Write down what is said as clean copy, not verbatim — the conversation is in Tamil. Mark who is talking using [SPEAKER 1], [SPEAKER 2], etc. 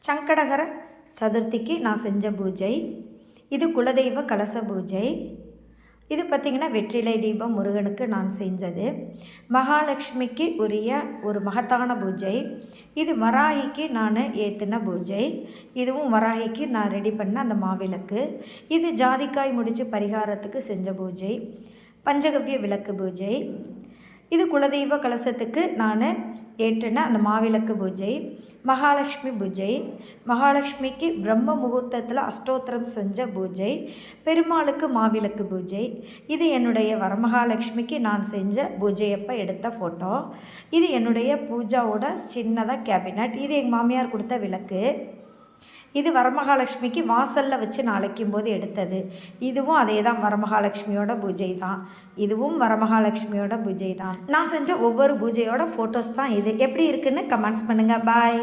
[SPEAKER 1] சங்கடகர சதுர்த்திக்கு நான் செஞ்ச பூஜை. இது குலதெய்வ கலச பூஜை. இது பார்த்திங்கன்னா வெற்றிலை தீபம் முருகனுக்கு நான் செஞ்சது. மகாலட்சுமிக்கு உரிய ஒரு மகத்தான பூஜை. இது வராகிக்கு நான் ஏற்றின பூஜை. இதுவும் வராகிக்கு நான் ரெடி பண்ண அந்த மாவிளக்கு. இது ஜாதிக்காய் முடித்து பரிகாரத்துக்கு செஞ்ச பூஜை. பஞ்சகவ்ய விளக்கு பூஜை. இது குலதெய்வ கலசத்துக்கு நான் ஏற்றின அந்த மாவிளக்கு பூஜை. மகாலட்சுமி பூஜை. மகாலட்சுமிக்கு பிரம்ம முகூர்த்தத்தில் அஷ்டோத்திரம் செஞ்ச பூஜை. பெருமாளுக்கு மாவிளக்கு பூஜை. இது என்னுடைய வரமகாலட்சுமிக்கு நான் செஞ்ச பூஜையப்போ எடுத்த ஃபோட்டோ. இது என்னுடைய பூஜாவோட சின்னதாக கேபினட். இது எங்கள் மாமியார் கொடுத்த விளக்கு. இது வரமகாலட்சுமிக்கு வாசலில் வச்சு நாளைக்கும் போது எடுத்தது. இதுவும் அதே தான், வரமகாலட்சுமியோட பூஜை தான். இதுவும் வரமகாலட்சுமியோட பூஜை தான். நான் செஞ்ச ஒவ்வொரு பூஜையோட ஃபோட்டோஸ் தான் இது. எப்படி இருக்குன்னு கமெண்ட்ஸ் பண்ணுங்கள். பாய்.